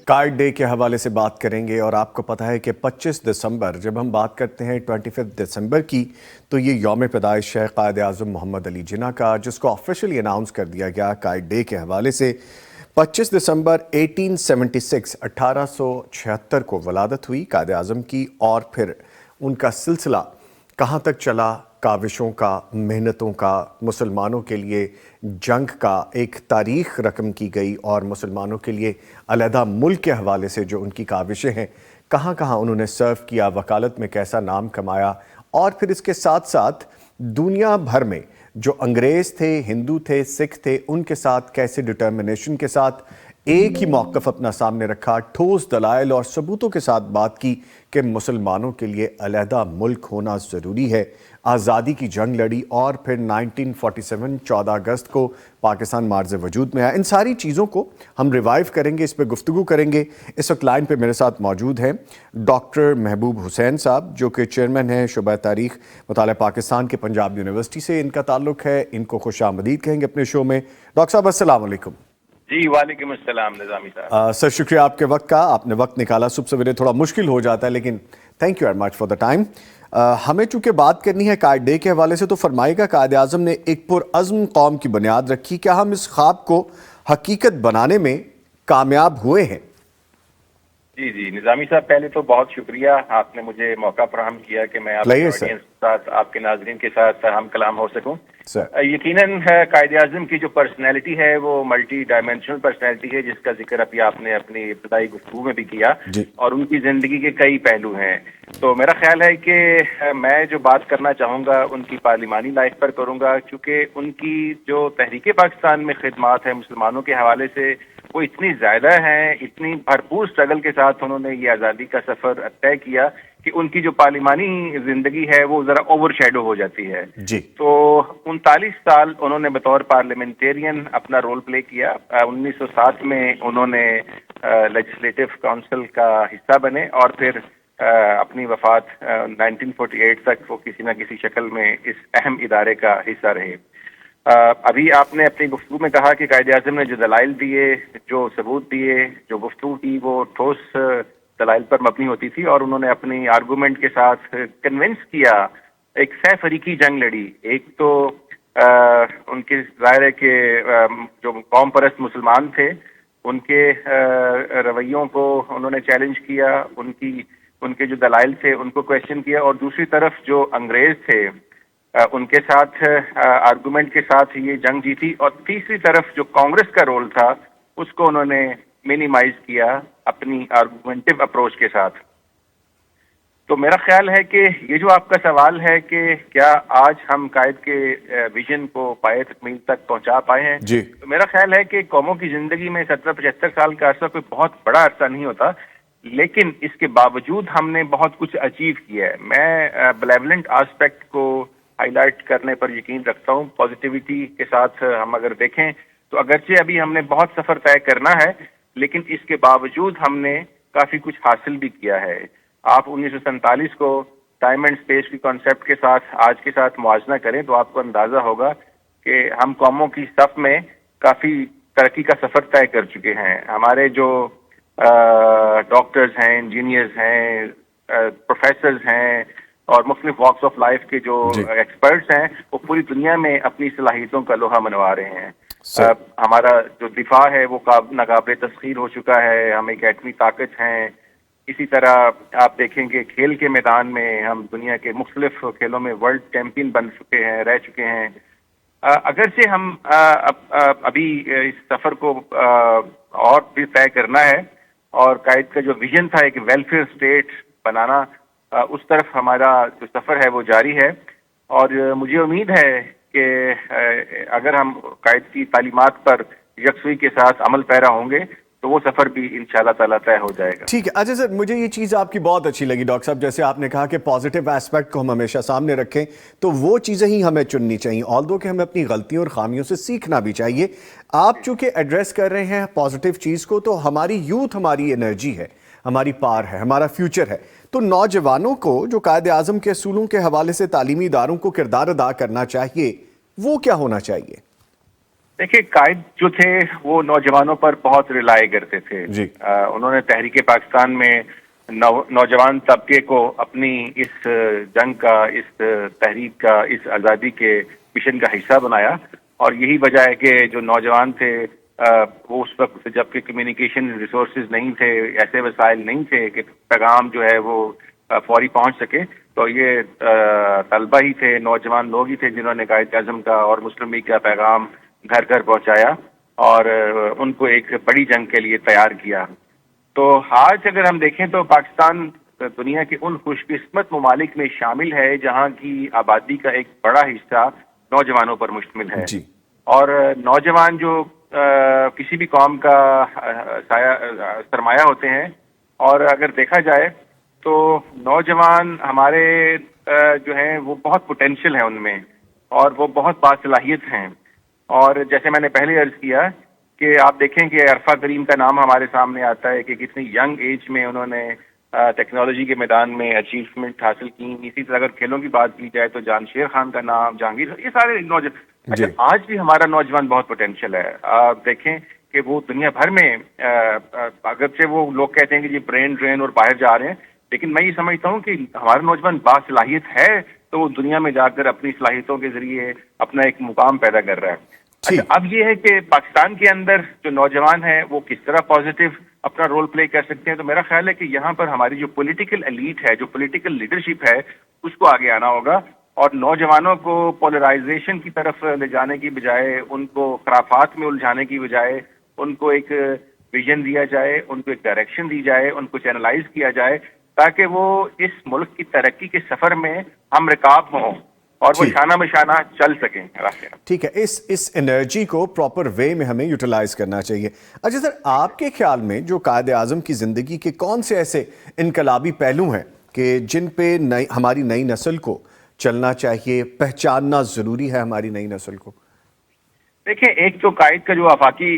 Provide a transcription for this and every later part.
Card day کے حوالے سے بات کریں گے، اور آپ کو پتہ ہے کہ 25 دسمبر جب ہم بات کرتے ہیں 25 دسمبر کی، تو یہ یوم پیدائش ہے قائد اعظم محمد علی جناح کا، جس کو آفیشلی اناؤنس کر دیا گیا کارڈ ڈے کے حوالے سے۔ 25 دسمبر 1876 کو ولادت ہوئی قائد اعظم کی، اور پھر ان کا سلسلہ کہاں تک چلا، کاوشوں کا، محنتوں کا، مسلمانوں کے لیے جنگ کا ایک تاریخ رقم کی گئی، اور مسلمانوں کے لیے علیحدہ ملک کے حوالے سے جو ان کی کاوشیں ہیں، کہاں کہاں انہوں نے سرو کیا، وکالت میں کیسا نام کمایا، اور پھر اس کے ساتھ ساتھ دنیا بھر میں جو انگریز تھے، ہندو تھے، سکھ تھے، ان کے ساتھ کیسے ڈٹرمنیشن کے ساتھ ایک ہی موقف اپنا سامنے رکھا، ٹھوس دلائل اور ثبوتوں کے ساتھ بات کی کہ مسلمانوں کے لیے علیحدہ ملک ہونا ضروری ہے، آزادی کی جنگ لڑی، اور پھر 1947 14 اگست کو پاکستان مارز وجود میں آیا۔ ان ساری چیزوں کو ہم ریوائیو کریں گے، اس پہ گفتگو کریں گے۔ اس وقت لائن پہ میرے ساتھ موجود ہیں ڈاکٹر محبوب حسین صاحب، جو کہ چیئرمین ہیں شعبہ تاریخ مطالعہ پاکستان کے پنجاب یونیورسٹی سے ان کا تعلق ہے۔ ان کو خوش آمدید کہیں گے اپنے شو میں۔ ڈاکٹر صاحب السلام علیکم۔ جی وعلیکم السلام نظامی صاحب۔ سر شکریہ آپ کے وقت کا، آپ نے وقت نکالا، صبح سویرے تھوڑا مشکل ہو جاتا ہے، لیکن thank you very much for the time. ہمیں چونکہ بات کرنی ہے کارڈ ڈے کے حوالے سے، تو فرمائے گا قائد اعظم نے ایک پرعزم قوم کی بنیاد رکھی، کیا ہم اس خواب کو حقیقت بنانے میں کامیاب ہوئے ہیں؟ جی نظامی صاحب، پہلے تو بہت شکریہ، آپ نے مجھے موقع فراہم کیا کہ میں آپ کے آڈینس کے ساتھ، آپ کے ناظرین کے ساتھ ہم کلام ہو سکوں۔ یقیناً قائد اعظم کی جو پرسنالٹی ہے وہ ملٹی ڈائمینشنل پرسنالٹی ہے، جس کا ذکر ابھی آپ نے اپنی ابتدائی گفتگو میں بھی کیا، اور ان کی زندگی کے کئی پہلو ہیں۔ تو میرا خیال ہے کہ میں جو بات کرنا چاہوں گا ان کی پارلیمانی لائف پر کروں گا، کیونکہ ان کی جو تحریک پاکستان میں خدمات ہیں مسلمانوں کے حوالے سے، وہ اتنی زیادہ ہیں، اتنی بھرپور سٹرگل کے ساتھ انہوں نے یہ آزادی کا سفر طے کیا کہ ان کی جو پارلیمانی زندگی ہے وہ ذرا اوور شیڈو ہو جاتی ہے۔ تو 39 سال انہوں نے بطور پارلیمنٹیرین اپنا رول پلے کیا۔ 1907 میں انہوں نے لیجسلیٹو کونسل کا حصہ بنے، اور پھر اپنی وفات 1948 تک وہ کسی نہ کسی شکل میں اس اہم ادارے کا حصہ رہے۔ ابھی آپ نے اپنی گفتگو میں کہا کہ قائد اعظم نے جو دلائل دیے، جو ثبوت دیے، جو گفتگو کی، وہ ٹھوس دلائل پر مبنی ہوتی تھی، اور انہوں نے اپنی آرگومنٹ کے ساتھ کنونس کیا، ایک سہ فریقی جنگ لڑی۔ ایک تو ان کے ظاہر ہے کہ جو قوم پرست مسلمان تھے ان کے رویوں کو انہوں نے چیلنج کیا، ان کے جو دلائل تھے ان کو کویشچن کیا، اور دوسری طرف جو انگریز تھے ان کے ساتھ آرگومنٹ کے ساتھ یہ جنگ جیتی، اور تیسری طرف جو کانگریس کا رول تھا اس کو انہوں نے مینیمائز کیا اپنی آرگومنٹیو اپروچ کے ساتھ۔ تو میرا خیال ہے کہ یہ جو آپ کا سوال ہے کہ کیا آج ہم قائد کے ویژن کو پائے تکمیل تک پہنچا پائے ہیں، تو میرا خیال ہے کہ قوموں کی زندگی میں 70-75 سال کا عرصہ کوئی بہت بڑا عرصہ نہیں ہوتا، لیکن اس کے باوجود ہم نے بہت کچھ اچیو کیا ہے۔ میں بیلیولنٹ آسپیکٹ کو ہائی لائٹ کرنے پر یقین رکھتا ہوں۔ پازیٹیوٹی کے ساتھ ہم اگر دیکھیں تو اگرچہ ابھی ہم نے بہت سفر طے کرنا ہے، لیکن اس کے باوجود ہم نے کافی کچھ حاصل بھی کیا ہے۔ آپ 1947 کو ٹائم اینڈ اسپیس کی کانسیپٹ کے ساتھ آج کے ساتھ موازنہ کریں تو آپ کو اندازہ ہوگا کہ ہم قوموں کی صف میں کافی ترقی کا سفر طے کر چکے ہیں۔ ہمارے جو ڈاکٹرز ہیں، انجینئرز ہیں، پروفیسرز ہیں، اور مختلف واکس آف لائف کے جو ایکسپرٹس ہیں، وہ پوری دنیا میں اپنی صلاحیتوں کا لوہا منوا رہے ہیں۔ ہمارا جو دفاع ہے وہ ناقابل تسخیر ہو چکا ہے، ہم ایک ایٹمی طاقت ہیں۔ اسی طرح آپ دیکھیں گے کھیل کے میدان میں ہم دنیا کے مختلف کھیلوں میں ورلڈ چیمپئن بن چکے ہیں، رہ چکے ہیں۔ اگرچہ ہم ابھی اس سفر کو اور بھی طے کرنا ہے، اور قائد کا جو ویژن تھا ایک ویلفیئر اسٹیٹ بنانا، اس طرف ہمارا جو سفر ہے وہ جاری ہے، اور مجھے امید ہے کہ اگر ہم قائد کی تعلیمات پر یکسوئی کے ساتھ عمل پیرا ہوں گے تو وہ سفر بھی انشاءاللہ تعالیٰ طے ہو جائے گا. ٹھیک ہے. اچھا سر, مجھے یہ چیز آپ کی بہت اچھی لگی ڈاکٹر صاحب, جیسے آپ نے کہا کہ پازیٹیو ایسپیکٹ کو ہم ہمیشہ سامنے رکھیں, تو وہ چیزیں ہی ہمیں چننی چاہیے, آلدو کہ ہمیں اپنی غلطیوں اور خامیوں سے سیکھنا بھی چاہیے. آپ چونکہ ایڈریس کر رہے ہیں پازیٹیو چیز کو, تو ہماری یوتھ ہماری انرجی ہے, ہماری پار ہے, ہمارا فیوچر ہے, تو نوجوانوں کو جو قائد اعظم کے اصولوں کے حوالے سے تعلیمی اداروں کو کردار ادا کرنا چاہیے, وہ کیا ہونا چاہیے؟ دیکھیے, قائد جو تھے وہ نوجوانوں پر بہت ریلائی کرتے تھے. جی. انہوں نے تحریک پاکستان میں نوجوان طبقے کو اپنی اس جنگ کا, اس تحریک کا, اس آزادی کے مشن کا حصہ بنایا, اور یہی وجہ ہے کہ جو نوجوان تھے وہ اس وقت جبکہ کمیونیکیشن ریسورسز نہیں تھے, ایسے وسائل نہیں تھے کہ پیغام جو ہے وہ فوری پہنچ سکے, تو یہ طلبہ ہی تھے, نوجوان لوگ ہی تھے جنہوں نے قائد اعظم کا اور مسلم لیگ کا پیغام گھر گھر پہنچایا اور ان کو ایک بڑی جنگ کے لیے تیار کیا. تو آج اگر ہم دیکھیں تو پاکستان دنیا کے ان خوش قسمت ممالک میں شامل ہے جہاں کی آبادی کا ایک بڑا حصہ نوجوانوں پر مشتمل ہے. جی. اور نوجوان جو کسی بھی قوم کا سرمایہ ہوتے ہیں, اور اگر دیکھا جائے تو نوجوان ہمارے جو ہیں وہ بہت پوٹینشیل ہے ان میں, اور وہ بہت باصلاحیت ہیں. اور جیسے میں نے پہلے عرض کیا کہ آپ دیکھیں کہ عرفہ کریم کا نام ہمارے سامنے آتا ہے کہ کتنی ینگ ایج میں انہوں نے ٹیکنالوجی کے میدان میں اچیومنٹ حاصل کی. اسی طرح اگر کھیلوں کی بات کی جائے تو جانشیر خان کا نام, جہانگیر, یہ سارے نوجوان. اچھا, آج بھی ہمارا نوجوان بہت پوٹینشیل ہے. آپ دیکھیں کہ وہ دنیا بھر میں اگرچہ وہ لوگ کہتے ہیں کہ یہ برین ڈرین اور باہر جا رہے ہیں, لیکن میں یہ سمجھتا ہوں کہ ہمارا نوجوان باصلاحیت ہے تو وہ دنیا میں جا کر اپنی صلاحیتوں کے ذریعے اپنا ایک مقام پیدا کر رہا ہے. اچھا, اب یہ ہے کہ پاکستان کے اندر جو نوجوان ہیں وہ کس طرح پازیٹیو اپنا رول پلے کر سکتے ہیں. تو میرا خیال ہے کہ یہاں پر ہماری جو پولیٹیکل ایلیٹ ہے, جو پولیٹیکل لیڈرشپ ہے, اس کو آگے آنا ہوگا, اور نوجوانوں کو پولرائزیشن کی طرف لے جانے کی بجائے, ان کو خرافات میں الجھانے کی بجائے, ان کو ایک ویژن دیا جائے, ان کو ایک ڈائریکشن دی جائے, ان کو چینلائز کیا جائے, تاکہ وہ اس ملک کی ترقی کے سفر میں ہم رکاب ہوں اور وہ شانہ بشانہ چل سکیں. ٹھیک ہے, اس انرجی کو پراپر وے میں ہمیں یوٹیلائز کرنا چاہیے. اچھا سر, آپ کے خیال میں جو قائد اعظم کی زندگی کے کون سے ایسے انقلابی پہلو ہیں کہ جن پہ ہماری نئی نسل کو چلنا چاہیے, پہچاننا ضروری ہے ہماری نئی نسل کو؟ دیکھیں, ایک تو قائد کا جو آفاقی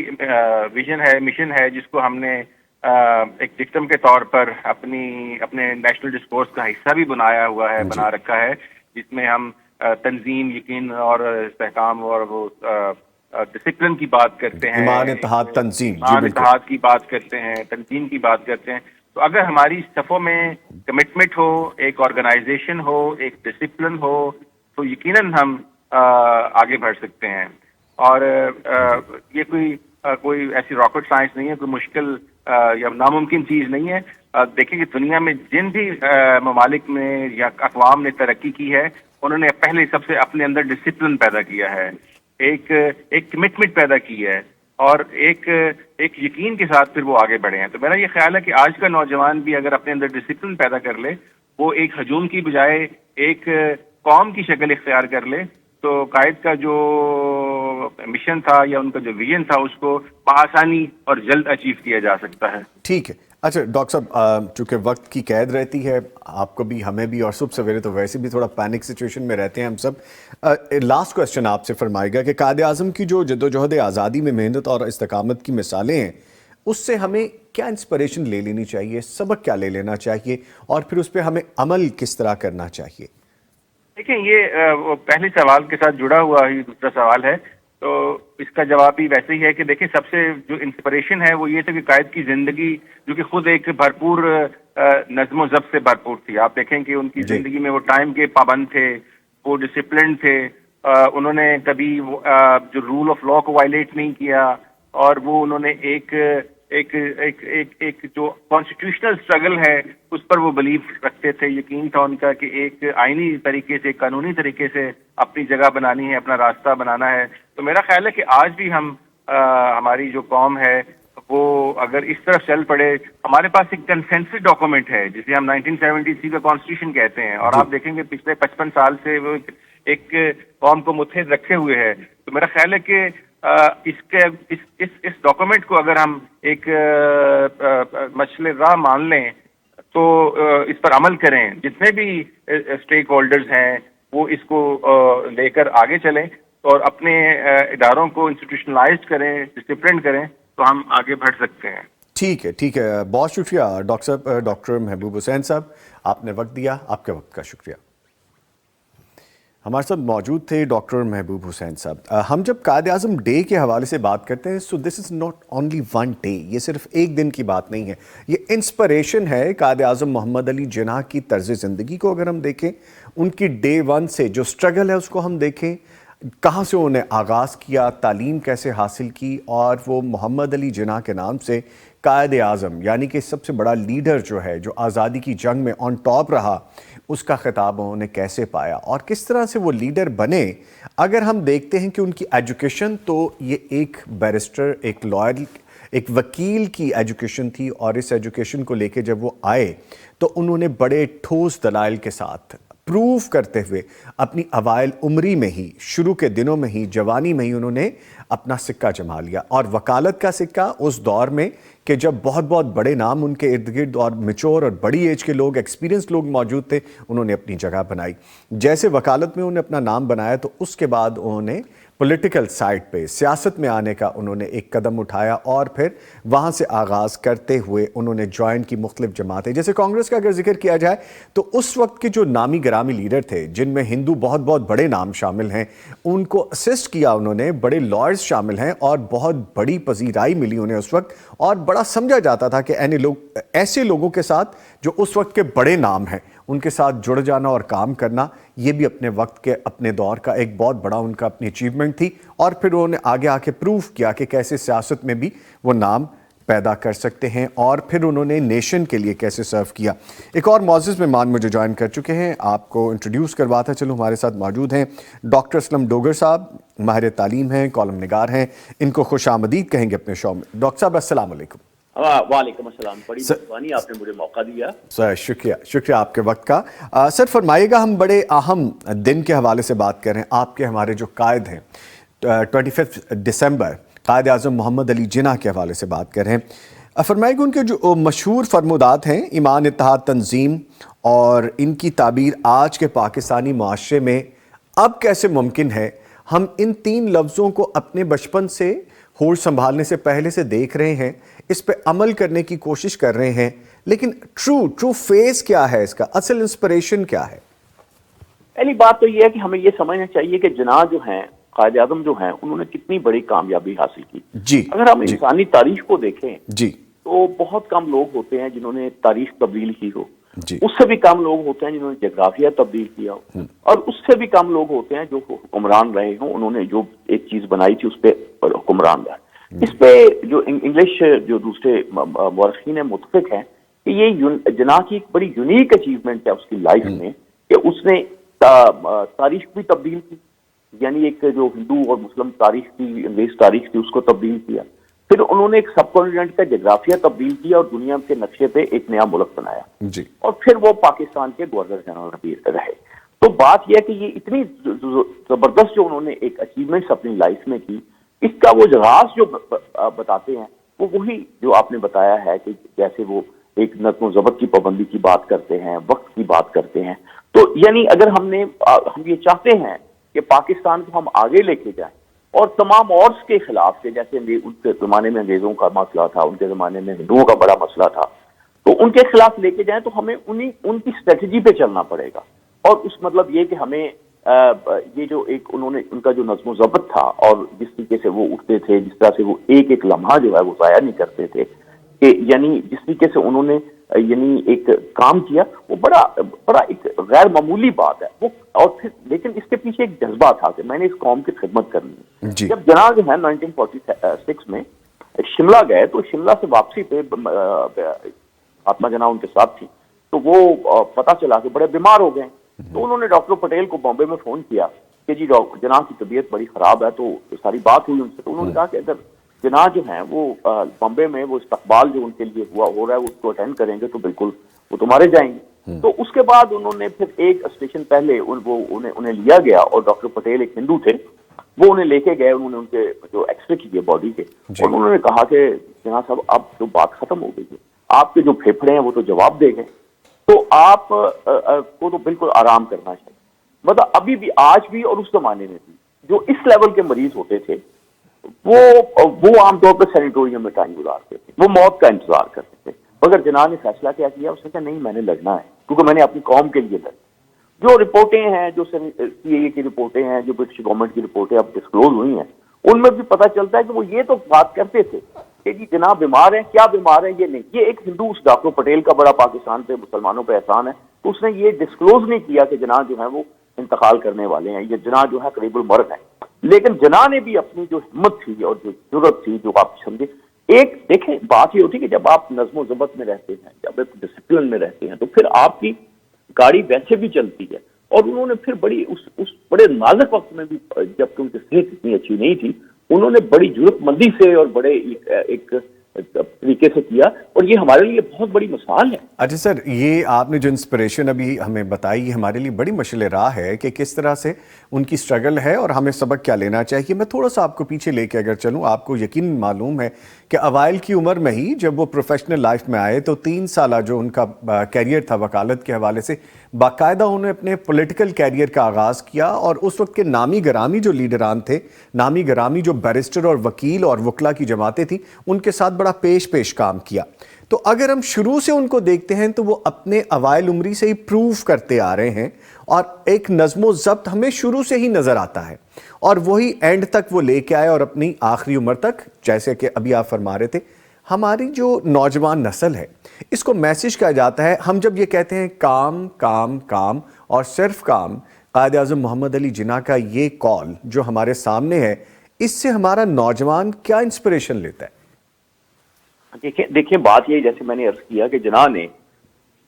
ویژن ہے, مشن ہے, جس کو ہم نے ایک ڈکٹم کے طور پر اپنے نیشنل ڈسکورس کا حصہ بھی بنایا ہوا ہے, بنا رکھا ہے, جس میں ہم تنظیم, یقین اور استحکام اور وہ ڈسپلن کی بات کرتے ہیں, ایمان, اتحاد, تنظیم, ایمان اتحاد کی بات کرتے ہیں, تنظیم کی بات کرتے ہیں. تو اگر ہماری صفوں میں کمٹمنٹ ہو, ایک آرگنائزیشن ہو, ایک ڈسپلن ہو, تو یقیناً ہم آگے بڑھ سکتے ہیں. اور یہ کوئی ایسی راکٹ سائنس نہیں ہے, کوئی مشکل یا ناممکن چیز نہیں ہے. دیکھیں کہ دنیا میں جن بھی ممالک میں یا اقوام نے ترقی کی ہے, انہوں نے پہلے سب سے اپنے اندر ڈسپلن پیدا کیا ہے, ایک کمٹمنٹ پیدا کی ہے, اور ایک یقین کے ساتھ پھر وہ آگے بڑھے ہیں. تو میرا یہ خیال ہے کہ آج کا نوجوان بھی اگر اپنے اندر ڈسپلن پیدا کر لے, وہ ایک ہجوم کی بجائے ایک قوم کی شکل اختیار کر لے, تو قائد کا جو مشن تھا یا ان کا جو ویژن تھا اس کو بآسانی اور جلد اچیو کیا جا سکتا ہے. ٹھیک ہے. اچھا ڈاکٹر صاحب, چونکہ وقت کی قید رہتی ہے آپ کو بھی, ہمیں بھی, اور صبح سویرے تو ویسے بھی تھوڑا پینک سچویشن میں رہتے ہیں ہم سب, لاسٹ کوسچن آپ سے فرمائے گا کہ قائد اعظم کی جو جدوجہد آزادی میں محنت اور استقامت کی مثالیں ہیں, اس سے ہمیں کیا انسپریشن لے لینی چاہیے, سبق کیا لے لینا چاہیے, اور پھر اس پہ ہمیں عمل کس طرح کرنا چاہیے؟ دیکھیں, یہ پہلے سوال کے ساتھ جڑا ہوا ہی دوسرا سوال ہے, تو اس کا جواب بھی ویسے ہی ہے کہ دیکھیں, سب سے جو انسپریشن ہے وہ یہ تھا کہ قائد کی زندگی جو کہ خود ایک بھرپور نظم و ضبط سے بھرپور تھی. آپ دیکھیں کہ ان کی زندگی میں وہ ٹائم کے پابند تھے, وہ ڈسپلن تھے, انہوں نے کبھی جو رول آف لا کو وائلیٹ نہیں کیا, اور وہ انہوں نے ایک جو کانسٹیٹیوشنل اسٹرگل ہے اس پر وہ بلیف رکھتے تھے. یقین تھا ان کا کہ ایک آئینی طریقے سے, قانونی طریقے سے اپنی جگہ بنانی ہے, اپنا راستہ بنانا ہے. تو میرا خیال ہے کہ آج بھی ہماری جو قوم ہے وہ اگر اس طرف چل پڑے, ہمارے پاس ایک کنسنسس ڈاکومنٹ ہے جسے ہم 1973 کا کانسٹیٹیوشن کہتے ہیں, اور آپ دیکھیں گے پچھلے 55 سال سے وہ ایک قوم کو متحد رکھے ہوئے ہے. تو میرا خیال ہے کہ اس ڈاکومنٹ کو اگر ہم ایک مشعل راہ مان لیں تو اس پر عمل کریں، جتنے بھی اسٹیک ہولڈرز ہیں وہ اس کو لے کر آگے چلیں اور اپنے اداروں کو انسٹیٹیوشنلائزڈ کریں، ڈسپلن کریں، تو ہم آگے بڑھ سکتے ہیں۔ ٹھیک ہے، بہت شکریہ ڈاکٹر محبوب حسین صاحب، آپ نے وقت دیا، آپ کے وقت کا شکریہ۔ ہمارے ساتھ موجود تھے ڈاکٹر محبوب حسین صاحب۔ ہم جب قائد اعظم ڈے کے حوالے سے بات کرتے ہیں so this is not only one day, یہ صرف ایک دن کی بات نہیں ہے، یہ انسپریشن ہے قائد اعظم محمد علی جناح کی طرز زندگی کو اگر ہم دیکھیں، ان کی ڈے ون سے جو سٹرگل ہے اس کو ہم دیکھیں، کہاں سے انہوں نے آغاز کیا، تعلیم کیسے حاصل کی، اور وہ محمد علی جناح کے نام سے قائد اعظم یعنی کہ سب سے بڑا لیڈر جو ہے، جو آزادی کی جنگ میں آن ٹاپ رہا، اس کا خطاب انہوں نے کیسے پایا اور کس طرح سے وہ لیڈر بنے۔ اگر ہم دیکھتے ہیں کہ ان کی ایجوکیشن تو یہ ایک بیرسٹر، ایک لائر، ایک وکیل کی ایجوکیشن تھی، اور اس ایجوکیشن کو لے کے جب وہ آئے تو انہوں نے بڑے ٹھوس دلائل کے ساتھ پروف کرتے ہوئے اپنی اوائل عمری میں ہی، شروع کے دنوں میں ہی، جوانی میں ہی انہوں نے اپنا سکہ جما لیا، اور وکالت کا سکہ اس دور میں کہ جب بہت بہت بڑے نام ان کے ارد گرد اور میچور اور بڑی ایج کے لوگ، ایکسپیرینس لوگ موجود تھے، انہوں نے اپنی جگہ بنائی۔ جیسے وکالت میں انہوں نے اپنا نام بنایا تو اس کے بعد انہوں نے پولیٹیکل سائٹ پہ سیاست میں آنے کا انہوں نے ایک قدم اٹھایا، اور پھر وہاں سے آغاز کرتے ہوئے انہوں نے جوائن کی مختلف جماعتیں۔ جیسے کانگریس کا اگر ذکر کیا جائے تو اس وقت کے جو نامی گرامی لیڈر تھے، جن میں ہندو بہت بہت بڑے نام شامل ہیں، ان کو اسسٹ کیا انہوں نے، بڑے لائرز شامل ہیں، اور بہت بڑی پذیرائی ملی انہیں اس وقت، اور بڑا سمجھا جاتا تھا کہ ایسے لوگوں کے ساتھ جو اس وقت کے بڑے نام ہیں ان کے ساتھ جڑ جانا اور کام کرنا، یہ بھی اپنے وقت کے اپنے دور کا ایک بہت بڑا ان کا اپنی اچیومنٹ تھی، اور پھر انہوں نے آگے آ کے پروف کیا کہ کیسے سیاست میں بھی وہ نام پیدا کر سکتے ہیں، اور پھر انہوں نے نیشن کے لیے کیسے سرو کیا۔ ایک اور معزز مہمان مجھے جوائن کر چکے ہیں، آپ کو انٹروڈیوس کرواتا چلوں، ہمارے ساتھ موجود ہیں ڈاکٹر اسلم ڈوگر صاحب، ماہر تعلیم ہیں، کالم نگار ہیں، ان کو خوش آمدید کہیں گے اپنے شو میں۔ ڈاکٹر صاحب السلام علیکم۔ وعلیکم السلام، بڑی مہربانی، آپ نے مجھے موقع دیا۔ سر شکریہ آپ کے وقت کا۔ سر فرمائیے گا، ہم بڑے اہم دن کے حوالے سے بات کر رہے ہیں، آپ کے ہمارے جو قائد ہیں 25 دسمبر، قائد اعظم محمد علی جناح کے حوالے سے بات کر رہے ہیں۔ فرمائیے گا ان کے جو مشہور فرمودات ہیں، ایمان، اتحاد، تنظیم، اور ان کی تعبیر آج کے پاکستانی معاشرے میں اب کیسے ممکن ہے؟ ہم ان تین لفظوں کو اپنے بچپن سے، ہوش سنبھالنے سے پہلے سے دیکھ رہے ہیں، اس پہ عمل کرنے کی کوشش کر رہے ہیں، لیکن ٹرو فیس کیا ہے اس کا، اصل انسپریشن کیا ہے؟ پہلی بات تو یہ ہے کہ ہمیں یہ سمجھنا چاہیے کہ جناح جو ہیں، قائد اعظم جو ہیں، انہوں نے کتنی بڑی کامیابی حاصل کی۔ جی، اگر ہم انسانی تاریخ کو دیکھیں جی، تو بہت کم لوگ ہوتے ہیں جنہوں نے تاریخ تبدیل کی ہو، جی، اس سے بھی کم لوگ ہوتے ہیں جنہوں نے جغرافیہ تبدیل کیا ہو، اور اس سے بھی کم لوگ ہوتے ہیں جو حکمران رہے ہوں، انہوں نے جو ایک چیز بنائی تھی اس پہ حکمران رہا۔ اس پہ جو انگلش جو دوسرے مورخین متفق ہیں کہ یہ جناح کی ایک بڑی یونیک اچیومنٹ ہے اس کی لائف میں، کہ اس نے تاریخ بھی تبدیل کی، یعنی ایک جو ہندو اور مسلم تاریخ تھی، انگریز تاریخ تھی، اس کو تبدیل کیا۔ پھر انہوں نے ایک سب کانٹیننٹ کا جغرافیہ تبدیل کیا اور دنیا کے نقشے پہ ایک نیا ملک بنایا، جی، اور پھر وہ پاکستان کے گورنر جنرل بھی رہے۔ تو بات یہ ہے کہ یہ اتنی زبردست جو انہوں نے ایک اچیومنٹس اپنی لائف میں کی، اس کا وہ راز جو بتاتے ہیں وہ وہی جو آپ نے بتایا ہے کہ جیسے وہ ایک نظم و ضبط کی پابندی کی بات کرتے ہیں، وقت کی بات کرتے ہیں۔ تو یعنی اگر ہم یہ چاہتے ہیں کہ پاکستان کو ہم آگے لے کے جائیں اور تمام اورس کے خلاف سے، جیسے ان کے زمانے میں انگریزوں کا مسئلہ تھا، ان کے زمانے میں ہندوؤں کا بڑا مسئلہ تھا، تو ان کے خلاف لے کے جائیں تو ہمیں ان کی اسٹریٹجی پہ چلنا پڑے گا، اور اس مطلب یہ کہ ہمیں یہ جو ایک انہوں نے ان کا جو نظم و ضبط تھا اور جس طریقے سے وہ اٹھتے تھے، جس طرح سے وہ ایک ایک لمحہ جو ہے وہ ضائع نہیں کرتے تھے، کہ یعنی جس طریقے سے انہوں نے یعنی ایک کام کیا، وہ بڑا ایک غیر معمولی بات ہے وہ، اور پھر لیکن اس کے پیچھے ایک جذبہ تھا کہ میں نے اس قوم کی خدمت کرنی ہے۔ جی، جب جناح جو ہے 1946 میں شملہ گئے تو شملہ سے واپسی پہ فاطمہ جناح ان کے ساتھ تھی، تو وہ پتہ چلا کہ بڑے بیمار ہو گئے، تو انہوں نے ڈاکٹر پٹیل کو بامبے میں فون کیا کہ جی جناح کی طبیعت بڑی خراب ہے، تو ساری بات ہوئی ان سے، تو انہوں نے کہا کہ اگر جناح جو ہیں وہ بامبے میں وہ استقبال جو ان کے لیے ہو رہا ہے اس کو اٹینڈ کریں گے تو بالکل وہ تمہارے جائیں گے۔ تو اس کے بعد انہوں نے پھر ایک اسٹیشن پہلے انہیں لیا گیا، اور ڈاکٹر پٹیل ایک ہندو تھے، وہ انہیں لے کے گئے, انہوں نے ان کے جو ایکس رے کیے باڈی کے, اور انہوں نے کہا کہ جناب صاحب اب جو بات ختم ہو گئی ہے, آپ کے جو پھیپھڑے ہیں وہ تو جواب دے گئے, تو آپ کو تو بالکل آرام کرنا چاہیے. مطلب ابھی بھی, آج بھی اور اس زمانے میں بھی جو اس لیول کے مریض ہوتے تھے وہ عام طور پہ سینیٹوریم میں ٹائم گزارتے تھے, وہ موت کا انتظار کرتے تھے. مگر جناب نے فیصلہ کیا کیا, اس نے کہا نہیں, میں نے لڑنا ہے, کیونکہ میں نے اپنی قوم کے لیے لڑنا. جو رپورٹیں ہیں, جو سی اے کی رپورٹیں ہیں, جو برٹش گورنمنٹ کی رپورٹیں اب ڈسکلوز ہوئی ہیں, ان میں بھی پتہ چلتا ہے کہ وہ یہ تو بات کرتے تھے کہ جی جناب بیمار ہیں, کیا بیمار ہیں یہ نہیں. یہ ایک ہندو, اس ڈاکٹر پٹیل کا بڑا پاکستان پہ مسلمانوں پہ احسان ہے, تو اس نے یہ ڈسکلوز نہیں کیا کہ جناب جو ہے وہ انتقال کرنے والے ہیں, یہ جناب جو ہے قریب المرگ ہے. لیکن جناب نے بھی اپنی جو ہمت تھی اور جو ضرورت تھی, جو آپ سمجھے, ایک دیکھیں بات یہ ہوتی ہے کہ جب آپ نظم و ضبط میں رہتے ہیں, جب ایک ڈسپلن میں رہتے ہیں, تو پھر آپ کی گاڑی ویسے بھی چلتی ہے. اور انہوں نے پھر بڑی اس بڑے نازک وقت میں بھی, جبکہ ان کی صحت اتنی اچھی نہیں تھی, انہوں نے بڑی جرأت مندی سے اور بڑے ایک طریقے سے کیا, اور یہ ہمارے لیے بہت بڑی مثال ہے. اچھا سر, یہ آپ نے جو انسپریشن ابھی ہمیں بتائی, ہمارے لیے بڑی مشعل راہ ہے کہ کس طرح سے ان کی سٹرگل ہے اور ہمیں سبق کیا لینا چاہیے. میں تھوڑا سا آپ کو پیچھے لے کے اگر چلوں, آپ کو یقین معلوم ہے کہ اوائل کی عمر میں ہی جب وہ پروفیشنل لائف میں آئے تو 3 سالہ جو ان کا کیریئر تھا وکالت کے حوالے سے, باقاعدہ انہوں نے اپنے پولیٹیکل کیریئر کا آغاز کیا, اور اس وقت کے نامی گرامی جو لیڈران تھے, نامی گرامی جو بیرسٹر اور وکیل اور وکلا کی جماعتیں تھیں, ان کے ساتھ بڑا پیش کام کیا. تو اگر ہم شروع سے ان کو دیکھتے ہیں تو وہ اپنے اوائل عمری سے ہی پروف کرتے آ رہے ہیں, اور ایک نظم و ضبط ہمیں شروع سے ہی نظر آتا ہے, اور وہی اینڈ تک وہ لے کے آئے, اور اپنی آخری عمر تک, جیسے کہ ابھی آپ فرما رہے تھے. ہماری جو نوجوان نسل ہے, اس کو میسج کہا جاتا ہے, ہم جب یہ کہتے ہیں کام کام کام اور صرف کام, قائد اعظم محمد علی جناح کا یہ کال جو ہمارے سامنے ہے, اس سے ہمارا نوجوان کیا انسپریشن لیتا ہے؟ دیکھیں بات یہ, جیسے میں نے عرض کیا کہ جناح نے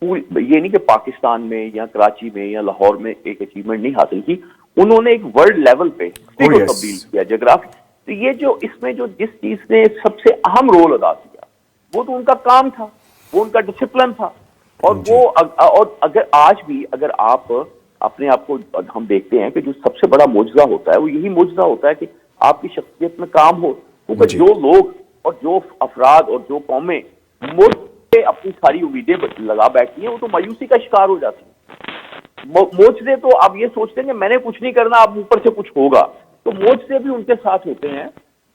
یہ نہیں کہ پاکستان میں یا کراچی میں یا لاہور میں ایک اچیومنٹ نہیں حاصل کی, انہوں نے ایک ورلڈ لیول پہ تبدیل کیا جغرافی. تو یہ جو اس میں جو جس چیز نے سب سے اہم رول ادا کیا, وہ تو ان کا کام تھا, وہ ان کا ڈسپلن تھا. اور وہ اور اگر آج بھی اگر آپ اپنے آپ کو ہم دیکھتے ہیں کہ جو سب سے بڑا معجزہ ہوتا ہے وہ یہی معجزہ ہوتا ہے کہ آپ کی شخصیت میں کام ہو. کیونکہ جو لوگ اور جو افراد اور جو قومیں ملک پہ اپنی ساری امیدیں لگا بیٹھتی ہیں, وہ تو مایوسی کا شکار ہو جاتی ہیں. معجزے تو آپ یہ سوچتے ہیں کہ میں نے کچھ نہیں کرنا, اب اوپر سے کچھ ہوگا. تو معجزے بھی ان کے ساتھ ہوتے ہیں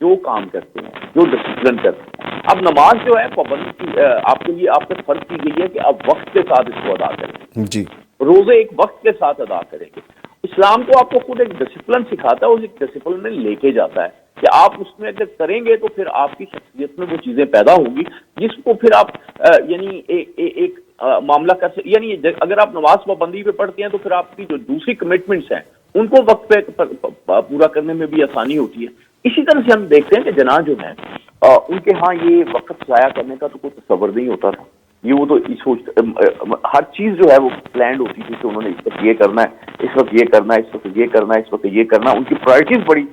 جو کام کرتے ہیں, جو ڈسپلن کرتے ہیں. اب نماز جو ہے پابندی آپ کے لیے آپ پہ فرض کی گئی ہے کہ آپ وقت کے ساتھ اس کو ادا کریں. جی, روزے ایک وقت کے ساتھ ادا کریں گے. اسلام تو آپ کو خود ایک ڈسپلن سکھاتا ہے, اور ایک ڈسپلن میں لے کے جاتا ہے کہ آپ اس میں اگر کریں گے تو پھر آپ کی شخصیت میں وہ چیزیں پیدا ہوں گی جس کو پھر آپ یعنی ایک معاملہ کر سکتے. یعنی اگر آپ نماز پابندی پہ پڑھتے ہیں تو پھر آپ کی جو دوسری کمٹمنٹس ہیں ان کو وقت پہ پورا کرنے میں بھی آسانی ہوتی ہے. اسی طرح سے ہم دیکھتے ہیں کہ جناح جو ہے ان کے ہاں یہ وقت ضائع کرنے کا تو کوئی تصور نہیں ہوتا تھا. یہ وہ تو ہر چیز جو ہے وہ پلانڈ ہوتی تھی کہ انہوں نے اس وقت یہ کرنا ہے, اس وقت یہ کرنا ہے, اس وقت یہ کرنا ہے, اس وقت یہ کرنا ہے. ان کی پرائرٹیز بڑی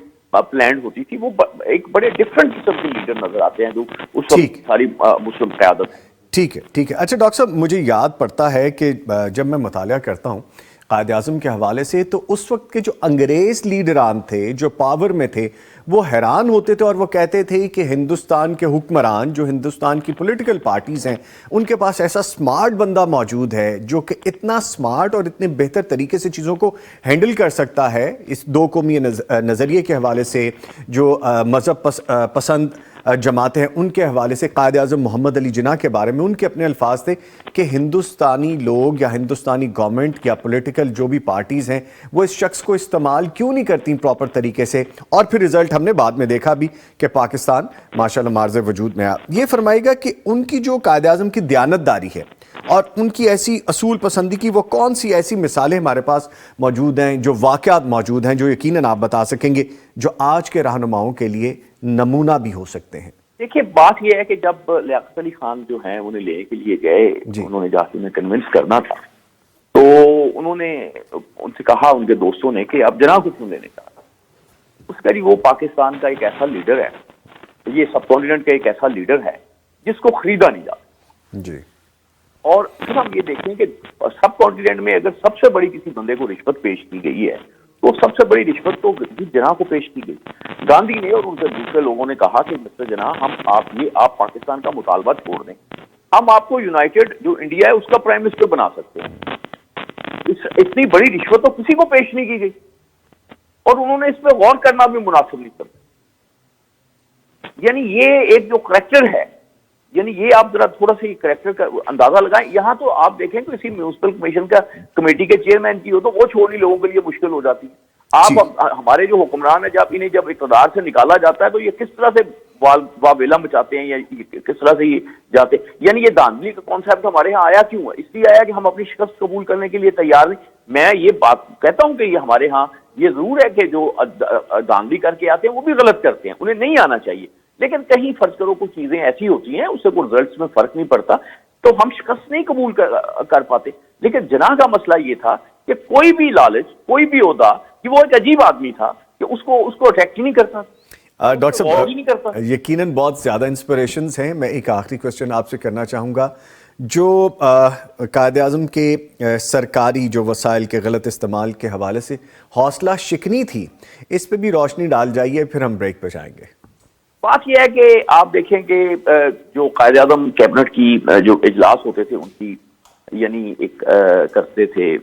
پلانڈ ہوتی تھی. وہ ایک بڑے ڈفرنٹ قسم کے لیڈر نظر آتے ہیں جو اس وقت ساری مسلم قیادت ہے. ٹھیک ہے. اچھا ڈاکٹر صاحب, مجھے یاد پڑتا ہے کہ جب میں مطالعہ کرتا ہوں قائد اعظم کے حوالے سے, تو اس وقت کے جو انگریز لیڈران تھے جو پاور میں تھے, وہ حیران ہوتے تھے اور وہ کہتے تھے کہ ہندوستان کے حکمران, جو ہندوستان کی پولیٹیکل پارٹیز ہیں, ان کے پاس ایسا سمارٹ بندہ موجود ہے جو کہ اتنا سمارٹ اور اتنے بہتر طریقے سے چیزوں کو ہینڈل کر سکتا ہے. اس دو قومی نظریے کے حوالے سے, جو مذہب پسند جماعتیں ہیں ان کے حوالے سے, قائد اعظم محمد علی جناح کے بارے میں ان کے اپنے الفاظ تھے کہ ہندوستانی لوگ یا ہندوستانی گورنمنٹ یا پولیٹیکل جو بھی پارٹیز ہیں وہ اس شخص کو استعمال کیوں نہیں کرتی پراپر طریقے سے. اور پھر رزلٹ ہم نے بعد میں دیکھا بھی کہ پاکستان ماشاءاللہ معرض وجود میں آیا. یہ فرمائے گا کہ ان کی جو قائد اعظم کی دیانتداری ہے اور ان کی ایسی اصول پسندی کی, وہ کون سی ایسی مثالیں ہمارے پاس موجود ہیں, جو واقعات موجود ہیں جو یقیناً آپ بتا سکیں گے, جو آج کے رہنماؤں کے لیے نمونہ بھی ہو سکتے ہیں؟ دیکھیے بات یہ ہے کہ جب لیاقت علی خان جو ہیں انہیں لینے کے لیے گئے, انہوں نے جا کے انہیں کنونس کرنا تھا, تو انہوں نے ان سے کہا, ان کے دوستوں نے, کہ اب جناح کو کیوں لینے کا. اس کا جی وہ پاکستان کا ایک ایسا لیڈر ہے, یہ سب کانٹیننٹ کا ایک ایسا لیڈر ہے جس کو خریدا نہیں جاتا. جی, اور پھر ہم یہ دیکھیں کہ سب کانٹیننٹ میں اگر سب سے بڑی کسی بندے کو رشوت پیش کی گئی ہے تو سب سے بڑی رشوت تو جناح کو پیش کی گئی. گاندھی نے اور ان سے دوسرے لوگوں نے کہا کہ مسٹر جناح آپ پاکستان کا مطالبہ چھوڑ دیں, ہم آپ کو یونائٹڈ جو انڈیا ہے اس کا پرائم منسٹر بنا سکتے ہیں. اتنی بڑی رشوت تو کسی کو پیش نہیں کی گئی, اور انہوں نے اس پہ غور کرنا بھی مناسب نہیں کرتا. یعنی یہ ایک جو کریکٹر ہے, یعنی یہ آپ ذرا تھوڑا سا کریکٹر کا اندازہ لگائیں. یہاں تو آپ دیکھیں کہ اسی میونسپل کمیشن کا کمیٹی کے چیئرمین کی ہو تو وہ چھوڑنی لوگوں کے لیے مشکل ہو جاتی ہے. آپ ہمارے جو حکمران ہیں جب اقتدار سے نکالا جاتا ہے تو یہ کس طرح سے واویلا مچاتے ہیں یا کس طرح سے یہ جاتے ہیں. یعنی یہ دھاندلی کا کانسیپٹ ہمارے ہاں آیا کیوں ہے؟ اس لیے آیا کہ ہم اپنی شکست قبول کرنے کے لیے تیار نہیں. میں یہ بات کہتا ہوں کہ یہ ہمارے ہاں یہ ضرور ہے کہ جو دھاندلی کر کے آتے ہیں وہ بھی غلط کرتے ہیں, انہیں نہیں آنا چاہیے. لیکن کہیں فرض کرو کچھ چیزیں ایسی ہوتی ہیں اس سے کوئی رزلٹس میں فرق نہیں پڑتا تو ہم شکست نہیں قبول کر پاتے. لیکن جناح کا مسئلہ یہ تھا کہ کوئی بھی لالچ, کوئی بھی عہدہ, کہ وہ ایک عجیب آدمی تھا کہ اس کو اٹیک ہی نہیں کرتا. ڈاکٹر صاحب یقیناً بہت زیادہ انسپریشنز ہیں. میں ایک آخری کوشچن آپ سے کرنا چاہوں گا, جو قائد اعظم کے سرکاری جو وسائل کے غلط استعمال کے حوالے سے حوصلہ شکنی تھی, اس پہ بھی روشنی ڈال جائیے, پھر ہم بریک پہ جائیں گے. بات یہ ہے کہ آپ دیکھیں کہ جو قائد اعظم کیبنٹ کی جو اجلاس ہوتے تھے ان کی یعنی ایک کرتے تھے,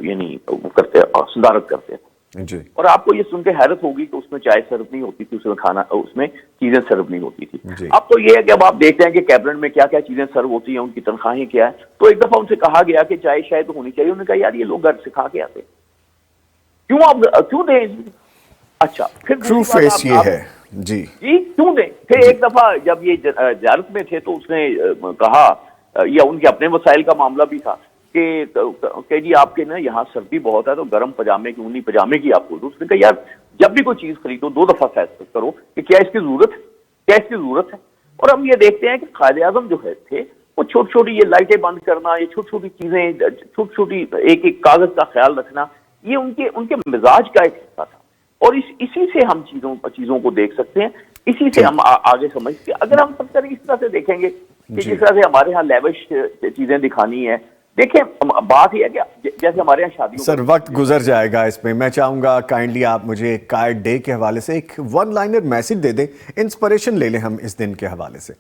یعنی کرتے صدارت کرتے تھے جی, اور آپ کو یہ سن کے حیرت ہوگی کہ اس میں چائے سرو نہیں ہوتی تھی, اس میں کھانا, اس میں چیزیں سرو نہیں ہوتی تھی جی. اب تو یہ ہے کہ اب آپ دیکھتے ہیں کہ کیبنٹ میں کیا کیا چیزیں سرو ہوتی ہیں, ان کی تنخواہیں کیا ہے. تو ایک دفعہ ان سے کہا گیا کہ چائے شاید ہونی چاہیے. انہوں نے کہا یار یہ لوگ گھر سے کھا کے آتے, کیوں دیں. اچھا پھر ٹرو فیس یہ ہے جی کیوں دیں. پھر ایک دفعہ جب یہ زیارت میں تھے تو اس نے کہا, یا ان کے اپنے وسائل کا معاملہ بھی تھا کہ جی آپ کے نا یہاں سردی بہت ہے تو گرم پجامے کی, اونی پجامے کی آپ کو. اس نے کہا یار جب بھی کوئی چیز خریدو 2 دفعہ فیصلہ کرو کہ کیا اس کی ضرورت ہے. اور ہم یہ دیکھتے ہیں کہ قائد اعظم جو تھے وہ چھوٹی چھوٹی یہ لائٹیں بند کرنا, یہ چھوٹی چھوٹی چیزیں, چھوٹی چھوٹی ایک کاغذ کا خیال رکھنا, یہ ان کے مزاج کا ایک حصہ تھا. اور اسی سے ہم چیزوں کو دیکھ سکتے ہیں, اسی سے ہم آگے سمجھتے ہیں. اگر ہم سب طرح اس طرح سے دیکھیں گے کہ جس طرح سے ہمارے ہاں لیوش چیزیں دکھانی ہے, دیکھیں بات یہ ہے کہ جیسے ہمارے یہاں شادیوں سر وقت گزر جائے گا اس میں. میں چاہوں گا کائنڈلی آپ مجھے قائد ڈے کے حوالے سے ایک 1 لائنر میسج دے دیں, انسپریشن لے لیں ہم اس دن کے حوالے سے.